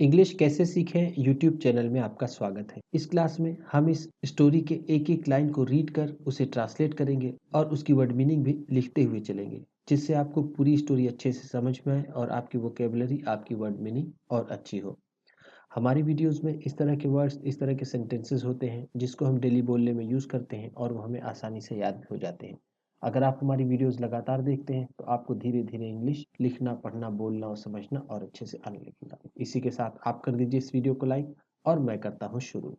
English कैसे सीखें YouTube channel में आपका स्वागत है। इस क्लास में हम इस स्टोरी के एक एक लाइन को रीड कर उसे ट्रांसलेट करेंगे और उसकी वर्ड मीनिंग भी लिखते हुए चलेंगे, जिससे आपको पूरी स्टोरी अच्छे से समझ में आए और आपकी वोकेबलरी, आपकी वर्ड मीनिंग और अच्छी हो। हमारी वीडियोस में इस तरह के वर्ड्स, इस तरह के सेंटेंसेस होते हैं जिसको हम डेली बोलने में यूज़ करते हैं और वो हमें आसानी से याद भी हो जाते हैं। अगर आप हमारी वीडियोस लगातार देखते हैं तो आपको धीरे धीरे इंग्लिश लिखना, पढ़ना, बोलना और समझना और अच्छे से आने लगेगा। इसी के साथ आप कर दीजिए इस वीडियो को लाइक और मैं करता हूँ शुरू।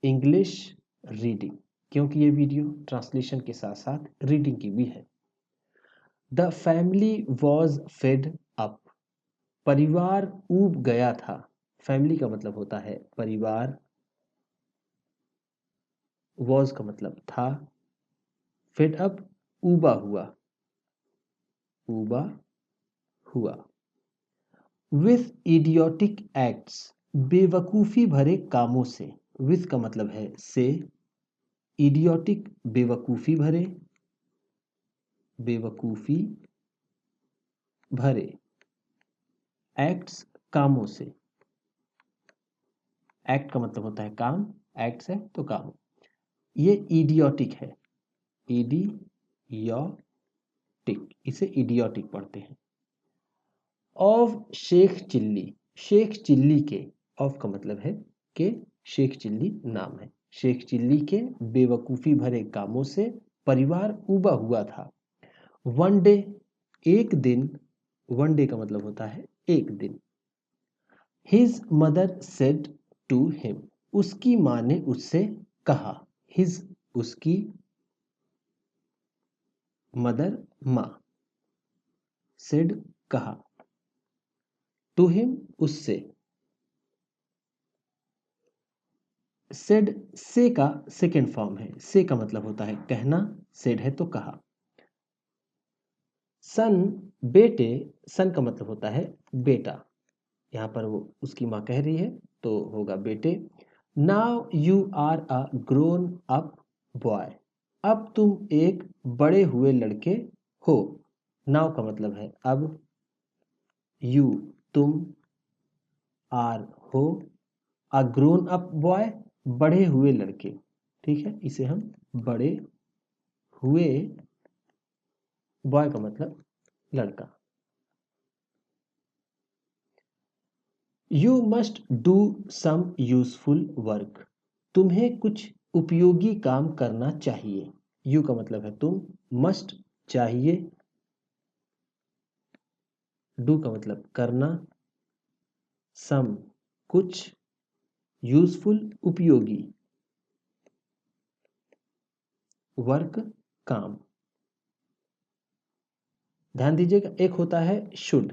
इंग्लिश रीडिंग, क्योंकि ये वीडियो ट्रांसलेशन के साथ साथ रीडिंग की भी है। The family was fed up. परिवार ऊब गया था। फैमिली का मतलब होता है परिवार, वॉज का मतलब था, फेड अप ऊबा हुआ, ऊबा हुआ। विथ इडियोटिक एक्ट्स, बेवकूफ़ी भरे कामों से। विथ का मतलब है से, इडियोटिक बेवकूफ़ी भरे, बेवकूफ़ी भरे, एक्ट्स कामों से। एक्ट का मतलब होता है काम, एक्ट्स है तो काम। ये इडियोटिक है, इडियोटिक, इसे इडियोटिक पढ़ते हैं। ऑफ शेख चिल्ली, शेख चिल्ली के, ऑफ का मतलब है कि शेख चिल्ली नाम है। शेख चिल्ली के बेवकूफ़ी भरे कामों से परिवार उबा हुआ था। वन डे, एक दिन, वन डे का मतलब होता है एक दिन। His mother said to him, उसकी माँ ने उससे कहा। हिज उसकी, मदर माँ, सेड कहा, टू हिम उससे। सेड से का सेकेंड फॉर्म है। से का मतलब होता है कहना, सेड है तो कहा। सन बेटे, सन का मतलब होता है बेटा। यहाँ पर वो उसकी माँ कह रही है तो होगा बेटे। Now you are a grown up boy, अब तुम एक बड़े हुए लड़के हो। नाउ का मतलब है अब, यू तुम, आर हो, अ ग्रोन अप बॉय बढ़े हुए लड़के। ठीक है, इसे हम बड़े हुए, बॉय का मतलब लड़का। You must do some useful work, तुम्हें कुछ उपयोगी काम करना चाहिए। यू का मतलब है तुम, मस्ट चाहिए, डू का मतलब करना, सम कुछ, यूजफुल उपयोगी, वर्क काम। ध्यान दीजिएगा, एक होता है शुड।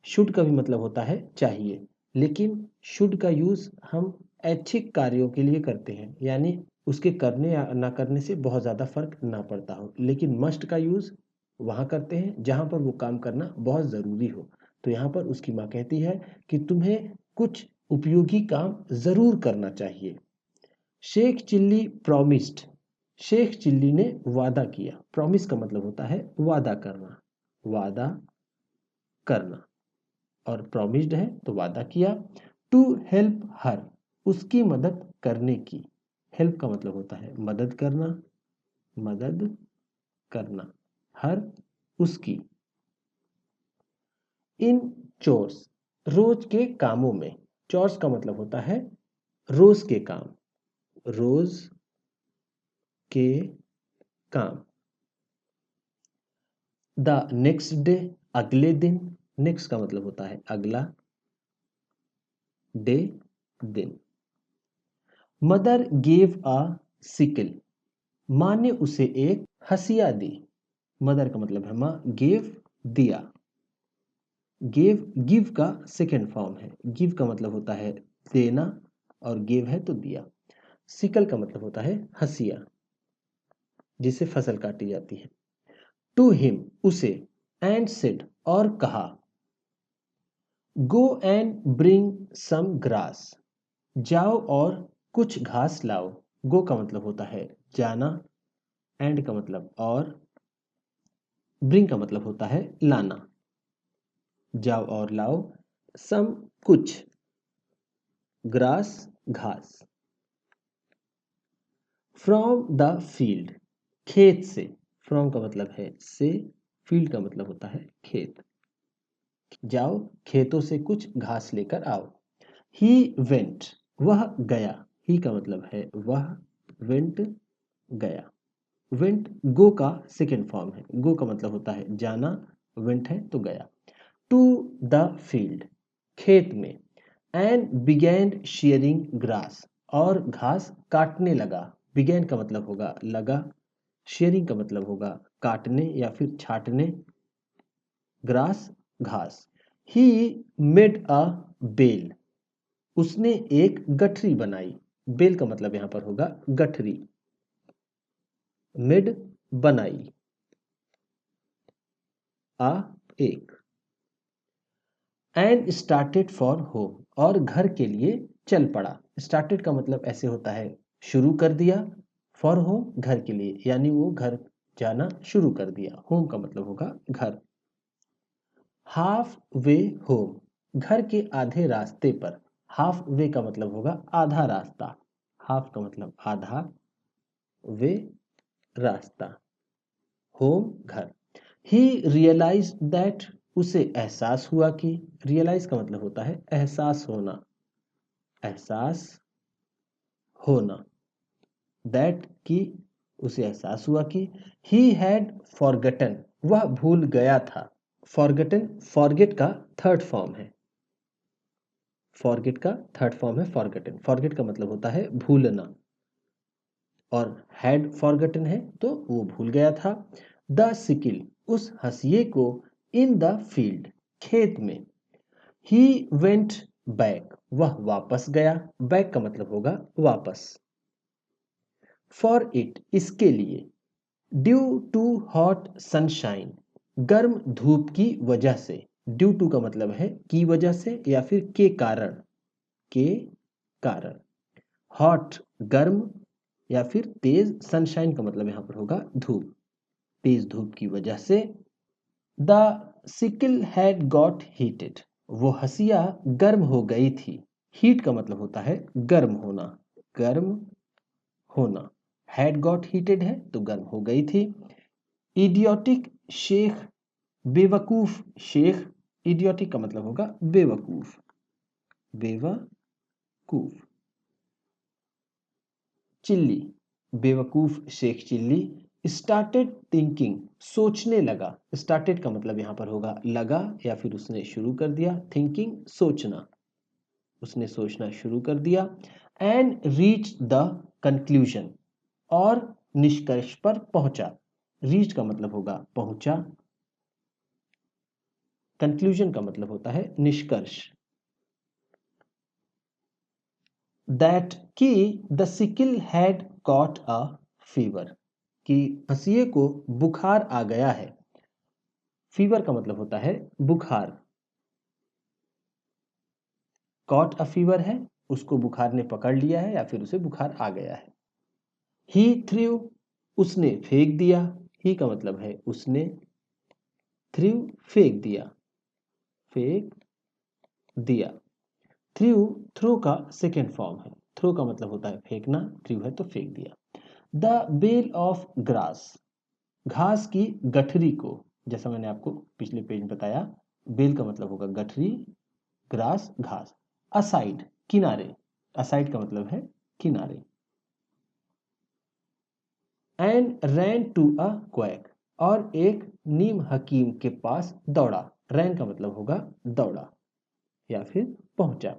शुड का भी मतलब होता है चाहिए, लेकिन शुड का यूज हम ऐच्छिक कार्यों के लिए करते हैं, यानी उसके करने या ना करने से बहुत ज़्यादा फर्क ना पड़ता हो। लेकिन मस्ट का यूज वहाँ करते हैं जहाँ पर वो काम करना बहुत ज़रूरी हो। तो यहाँ पर उसकी माँ कहती है कि तुम्हें कुछ उपयोगी काम ज़रूर करना चाहिए। शेख चिल्ली प्रॉमिस्ड, शेख चिल्ली ने वादा किया। प्रॉमिस का मतलब होता है वादा करना, वादा करना, और प्रॉमिस्ड है तो वादा किया। टू हेल्प हर, उसकी मदद करने की। हेल्प का मतलब होता है मदद करना, मदद करना, हर उसकी। इन चोर्स, रोज के कामों में। चोर्स का मतलब होता है रोज के काम, रोज के काम। द नेक्स्ट डे, अगले दिन। नेक्स्ट का मतलब होता है अगला, डे दिन। मदर गेव अ सिकल, माँ ने उसे एक हसिया दी। मदर का मतलब है माँ, गेव दिया। गेव, गिव का सेकेंड फॉर्म है। गिव का मतलब होता है देना और गिव है तो दिया। सिकल का मतलब होता है हसिया, जिससे फसल काटी जाती है। टू हिम उसे, एंड सेड और कहा, go and bring some grass, जाओ और कुछ घास लाओ। गो का मतलब होता है जाना, एंड का मतलब और, ब्रिंग का मतलब होता है लाना। जाओ और लाओ सम कुछ, ग्रास घास, फ्रॉम द फील्ड खेत से, फ्रॉम का मतलब है से, फील्ड का मतलब होता है खेत, जाओ खेतों से कुछ घास लेकर आओ। ही वेंट वह गया, ही का मतलब है वह, वेंट गया, वेंट गो का सेकेंड फॉर्म है, गो का मतलब होता है जाना, वेंट है तो गया। टू द फील्ड खेत में, एंड बिगैन शेयरिंग ग्रास और घास काटने लगा, बिगैन का मतलब होगा लगा, शेयरिंग का मतलब होगा काटने या फिर छाटने, ग्रास घास। ही मेड अ बेल उसने एक गठरी बनाई, बेल का मतलब यहां पर होगा गठरी, मेड बनाई, आ एक, एंड स्टार्टेड फॉर होम और घर के लिए चल पड़ा। स्टार्टेड का मतलब ऐसे होता है शुरू कर दिया, फॉर होम घर के लिए, यानी वो घर जाना शुरू कर दिया, होम का मतलब होगा घर। हाफ वे होम घर के आधे रास्ते पर, हाफ वे का मतलब होगा आधा रास्ता, हाफ का मतलब आधा, वे रास्ता, होम घर। ही रियलाइज दैट उसे एहसास हुआ कि, रियलाइज का मतलब होता है एहसास होना, एहसास होना, दैट की उसे एहसास हुआ कि, ही हैड फॉरगटन वह भूल गया था। फॉरगटन फॉरगेट का थर्ड फॉर्म है, फॉरगेट का थर्ड फॉर्म है फॉरगटन, फॉरगेट का मतलब होता है भूलना, और हैड फॉरगटन है तो वो भूल गया था। द सिकिल उस हंसिए को, इन द फील्ड खेत में। ही वेंट बैक वह वापस गया, बैक का मतलब होगा वापस। फॉर इट इसके लिए, ड्यू टू हॉट सनशाइन गर्म धूप की वजह से, ड्यू टू का मतलब है की वजह से या फिर के कारण, के कारण, हॉट गर्म या फिर तेज, सनशाइन का मतलब यहां पर होगा धूप, तेज धूप की वजह से। The sickle had got heated वो हंसिया गर्म हो गई थी, हीट का मतलब होता है गर्म होना, गर्म होना, हैड गॉट हीटेड है तो गर्म हो गई थी। इडियोटिक शेख बेवकूफ शेख, इडियोटिक का मतलब होगा बेवकूफ, बेवकूफ। चिल्ली बेवकूफ शेख चिल्ली। स्टार्टेड थिंकिंग सोचने लगा, स्टार्टेड का मतलब यहां पर होगा लगा या फिर उसने शुरू कर दिया, थिंकिंग सोचना, उसने सोचना शुरू कर दिया। एंड रीच द कंक्लूजन और निष्कर्ष पर पहुंचा, रीच का मतलब होगा पहुंचा, कंक्लूजन का मतलब होता है निष्कर्ष। दैट कि the sickle had caught a fever कि हंसिए को बुखार आ गया है, फीवर का मतलब होता है बुखार, कॉट अ फीवर है उसको बुखार ने पकड़ लिया है या फिर उसे बुखार आ गया है। ही थ्रू उसने फेंक दिया, ही का मतलब है उसने, थ्रू फेंक दिया, फेंक दिया। थ्रू थ्रो का सेकेंड फॉर्म है, थ्रो का मतलब होता है फेंकना, थ्रू है तो फेंक दिया। द बेल ऑफ ग्रास घास की गठरी को, जैसा मैंने आपको पिछले पेज में बताया, बेल का मतलब होगा गठरी, ग्रास घास, असाइड किनारे, असाइड का मतलब है किनारे। And ran to a quack और एक नीम हकीम के पास दौड़ा, रैन का मतलब होगा दौड़ा या फिर पहुंचा।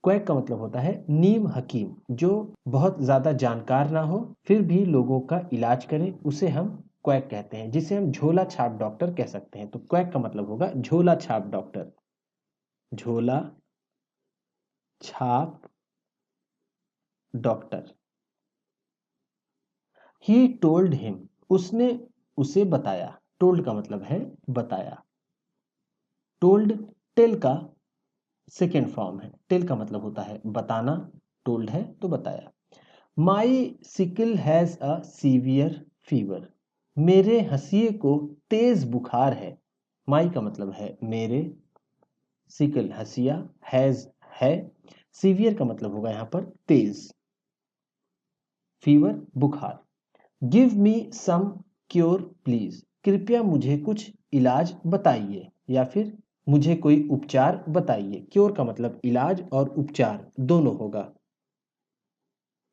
क्वैक का मतलब होता है नीम हकीम, जो बहुत ज्यादा जानकार ना हो फिर भी लोगों का इलाज करे उसे हम क्वैक कहते हैं, जिसे हम झोला छाप डॉक्टर कह सकते हैं। तो क्वैक का मतलब होगा झोला छाप डॉक्टर, झोला छाप डॉक्टर। ही टोल्ड हिम उसने उसे बताया, टोल्ड का मतलब है बताया, टोल्ड टेल का सेकेंड फॉर्म है, टेल का मतलब होता है बताना, टोल्ड है तो बताया। My sickle has a severe fever मेरे हंसिए को तेज बुखार है, माई का मतलब है मेरे, सिकल हसिया, हैज है, सीवियर का मतलब होगा यहाँ पर तेज, फीवर बुखार। Give me some cure please, कृपया मुझे कुछ इलाज बताइए, या फिर मुझे कोई उपचार बताइए। क्योर का मतलब इलाज और उपचार दोनों होगा।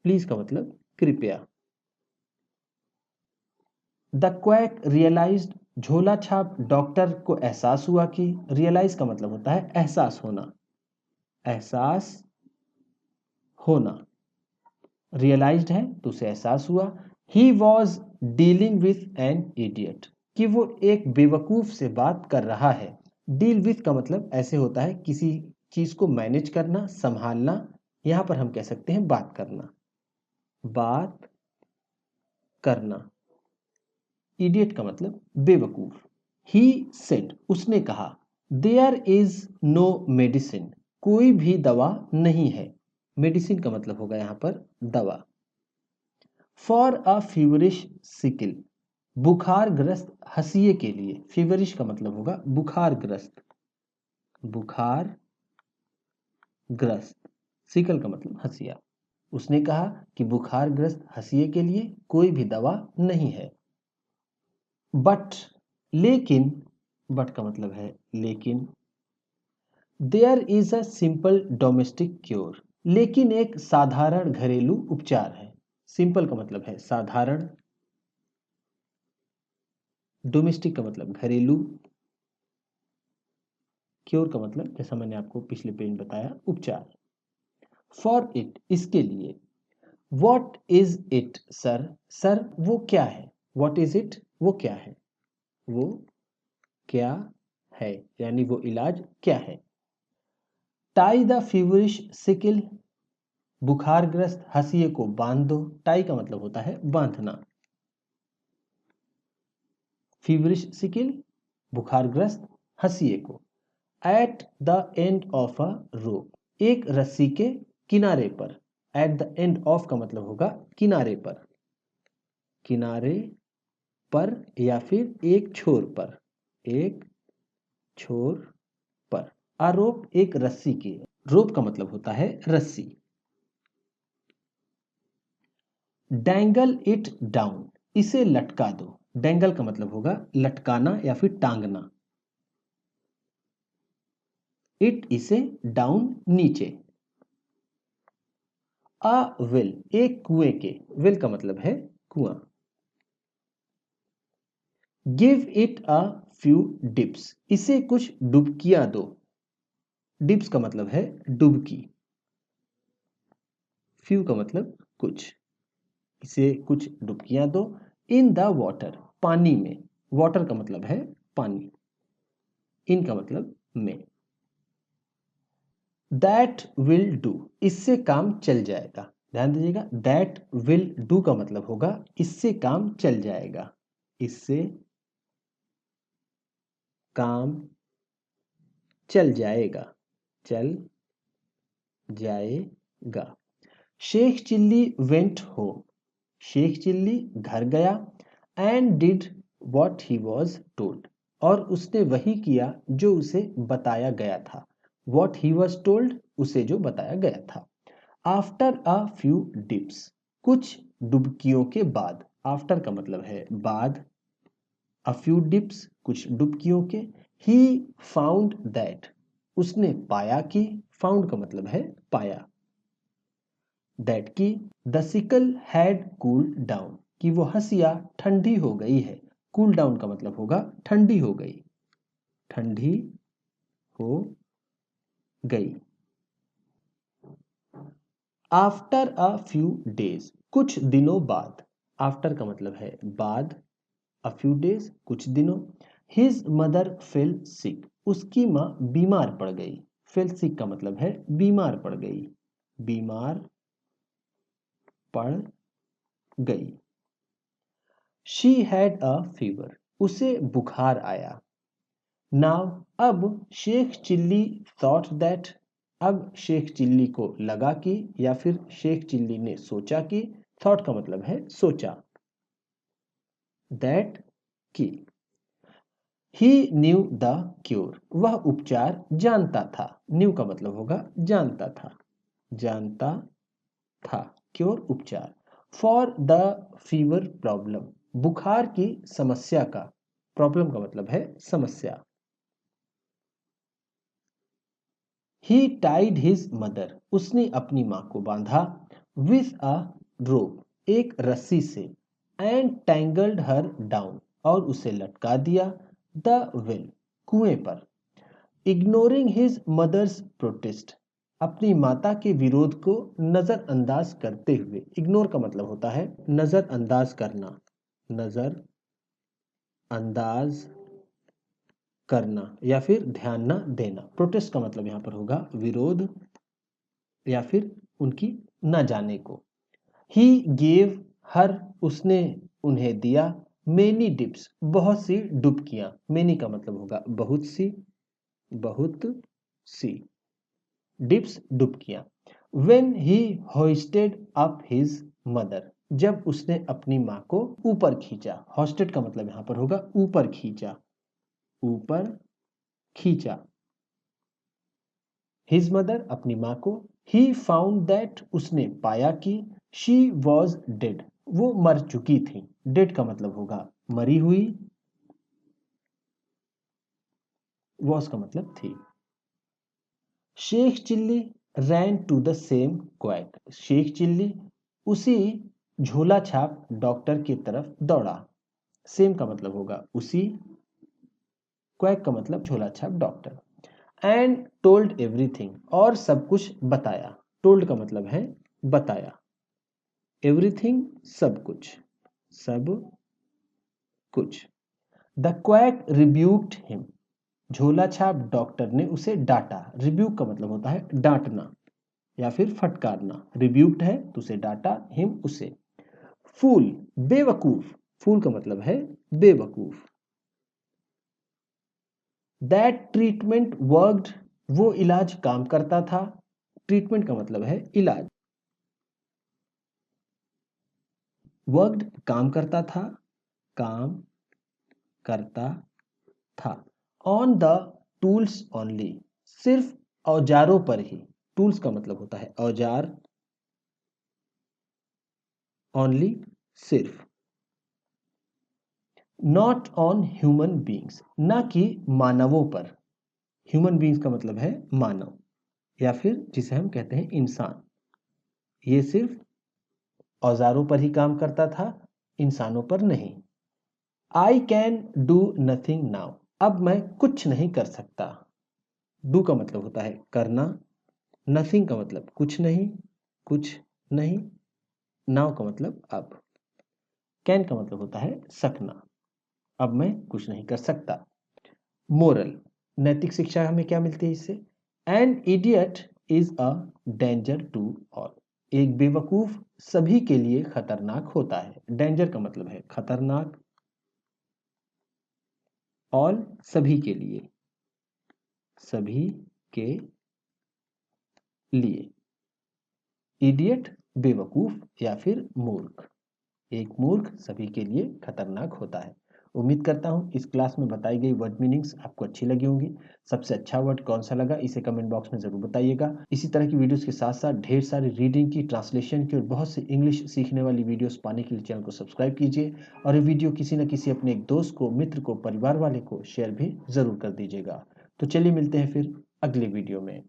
प्लीज का मतलब कृपया। द क्वैक रियलाइज्ड, झोला छाप डॉक्टर को एहसास हुआ कि, रियलाइज का मतलब होता है एहसास होना, एहसास होना, रियलाइज्ड है तो उसे एहसास हुआ। He was dealing with an idiot, कि वो एक बेवकूफ से बात कर रहा है। डील विथ का मतलब ऐसे होता है किसी चीज को मैनेज करना, संभालना। यहां पर हम कह सकते हैं बात करना, बात करना। इडियट का मतलब बेवकूफ। ही सेड, उसने कहा, देयर इज नो मेडिसिन, कोई भी दवा नहीं है। मेडिसिन का मतलब होगा यहां पर दवा। फॉर अ फीवरिश सिकिल, बुखारग्रस्त हंसिए के लिए। फीवरिश का मतलब होगा बुखारग्रस्त, बुखार ग्रस्त, सिकल का मतलब हंसिया। उसने कहा कि बुखारग्रस्त हंसिए के लिए कोई भी दवा नहीं है। बट, लेकिन, बट का मतलब है लेकिन। There is a simple domestic cure, लेकिन एक साधारण घरेलू उपचार है। सिंपल का मतलब है साधारण, डोमेस्टिक का मतलब घरेलू, क्योर का मतलब जैसा मैंने आपको पिछले पेज में बताया उपचार। फॉर इट, इसके लिए। What is it sir, sir वो क्या है। वॉट इज इट, वो क्या है, वो क्या है, यानी वो इलाज क्या है। टाई द फीवरिश सिकिल, बुखारग्रस्त हंसिए को बांध दो। टाई का मतलब होता है बांधना। फीवरिश सिकिल, बुखारग्रस्त हंसिए को। At the end of a rope, एक रस्सी के किनारे पर। एट द एंड ऑफ का मतलब होगा किनारे पर, किनारे पर या फिर एक छोर पर, एक छोर पर। आरोप एक रस्सी की, रोप का मतलब होता है रस्सी। डैंगल इट डाउन, इसे लटका दो। डैंगल का मतलब होगा लटकाना या फिर टांगना। इट, इसे, डाउन नीचे। अ वेल, एक कुएं के। वेल का मतलब है कुआं। Give it a few dips, इसे कुछ डुबकियां दो। डिप्स का मतलब है डुबकी। फ्यू का मतलब कुछ, इसे कुछ डुबकियां दो। इन द वाटर, पानी में। वाटर का मतलब है पानी, इन का मतलब में। दैट विल डू, इससे काम चल जाएगा। ध्यान दीजिएगा, दैट विल डू का मतलब होगा इससे काम चल जाएगा, इससे काम चल जाएगा, चल जाएगा। शेख चिल्ली वेंट होम, शेख चिल्ली घर गया। And did what he was told, और उसने वही किया जो उसे बताया गया था। वॉट ही वॉज टोल्ड, उसे जो बताया गया था। आफ्टर अ फ्यू डिप्स, कुछ डुबकियों के बाद। आफ्टर का मतलब है बाद, अ फ्यू डिप्स कुछ डुबकियों के। ही फाउंड दैट, उसने पाया कि। फाउंड का मतलब है पाया। दैट की the sickle had cool down, कि वो हंसिया ठंडी हो गई है। कूल डाउन का मतलब होगा ठंडी हो गई, ठंडी हो गई। आफ्टर अ फ्यू डेज, कुछ दिनों बाद। आफ्टर का मतलब है बाद, अ फ्यू डेज कुछ दिनों। हिज मदर फेल सिक, उसकी माँ बीमार पड़ गई। फेल सिक का मतलब है बीमार पड़ गई, बीमार पड़ गई। शी हैड अ फीवर, उसे बुखार आया। नाउ, अब शेख चिल्ली थॉट दैट, अब शेख चिल्ली को लगा कि, या फिर शेख चिल्ली ने सोचा कि। थॉट का मतलब है सोचा। दैट की ही न्यू द क्योर, वह उपचार जानता था। न्यू का मतलब होगा जानता था, जानता था, क्योर उपचार। फॉर द फीवर प्रॉब्लम, बुखार की समस्या का, प्रॉब्लम का मतलब है समस्या। ही टाइड हिज मदर, उसने अपनी मां को बांधा। विथ अ रोप, एक रस्सी से। एंड टैंगल्ड हर डाउन, और उसे लटका दिया। द वेल, कुएं पर। इग्नोरिंग हिज मदर्स प्रोटेस्ट, अपनी माता के विरोध को नजरअंदाज करते हुए। इग्नोर का मतलब होता है नजरअंदाज करना, नजर अंदाज करना या फिर ध्यान न देना। प्रोटेस्ट का मतलब यहां पर होगा विरोध या फिर उनकी न जाने को। ही गेव हर, उसने उन्हें दिया। मेनी डिप्स, बहुत सी डुबकियां। मेनी का मतलब होगा बहुत सी, बहुत सी। डिप्स डुबकियां। When he hoisted up his mother, जब उसने अपनी मां को ऊपर खींचा। होस्टेड का मतलब यहां पर होगा ऊपर खींचा, ऊपर खींचा। हिज मदर, अपनी मां को। ही फाउंड दैट, उसने पाया कि शी वॉज डेड, वो मर चुकी थी। डेड का मतलब होगा मरी हुई, वॉज का मतलब थी। Sheikh Chilli ran to the same quack, Sheikh Chilli उसी झोला छाप डॉक्टर की तरफ दौड़ा। सेम का मतलब होगा उसी, क्वैक का मतलब झोला छाप डॉक्टर। एंड टोल्ड एवरीथिंग, और सब कुछ बताया। टोल्ड का मतलब है बताया। एवरीथिंग, सब कुछ, सब कुछ। द क्वैक रिब्यूक्ड हिम, झोला छाप डॉक्टर ने उसे डांटा। रिब्यूक का मतलब होता है डांटना या फिर फटकारना। रिब्यूक्ड है तो उसे डांटा, हिम उसे। फूल, बेवकूफ, फूल का मतलब है बेवकूफ। दैट ट्रीटमेंट वर्कड, वो इलाज काम करता था। ट्रीटमेंट का मतलब है इलाज। वर्कड, काम करता था, काम करता था। ऑन द टूल्स ओनली, सिर्फ औजारों पर ही। टूल्स का मतलब होता है औजार, ओनली सिर्फ। नॉट ऑन ह्यूमन बींग्स, ना कि मानवों पर। ह्यूमन बींग्स का मतलब है मानव या फिर जिसे हम कहते हैं इंसान। ये सिर्फ औजारों पर ही काम करता था, इंसानों पर नहीं। I can do nothing now, अब मैं कुछ नहीं कर सकता। डू का मतलब होता है करना, नथिंग का मतलब कुछ नहीं, कुछ नहीं। नाउ का मतलब अब। कैन का मतलब होता है सकना, अब मैं कुछ नहीं कर सकता। मोरल, नैतिक शिक्षा हमें क्या मिलती है इससे? An idiot is a danger to all, एक बेवकूफ सभी के लिए खतरनाक होता है। डेंजर का मतलब है खतरनाक, ऑल सभी के लिए, सभी के लिए। इडियट बेवकूफ या फिर मूर्ख, एक मूर्ख सभी के लिए खतरनाक होता है। उम्मीद करता हूं इस क्लास में बताई गई वर्ड मीनिंग्स आपको अच्छी लगी होंगी। सबसे अच्छा वर्ड कौन सा लगा इसे कमेंट बॉक्स में जरूर बताइएगा। इसी तरह की वीडियोस के साथ साथ ढेर सारी रीडिंग की, ट्रांसलेशन की और बहुत सी इंग्लिश सीखने वाली वीडियोस पाने के लिए चैनल को सब्सक्राइब कीजिए और ये वीडियो किसी न किसी अपने एक दोस्त को, मित्र को, परिवार वाले को शेयर भी जरूर कर दीजिएगा। तो चलिए मिलते हैं फिर अगले वीडियो में।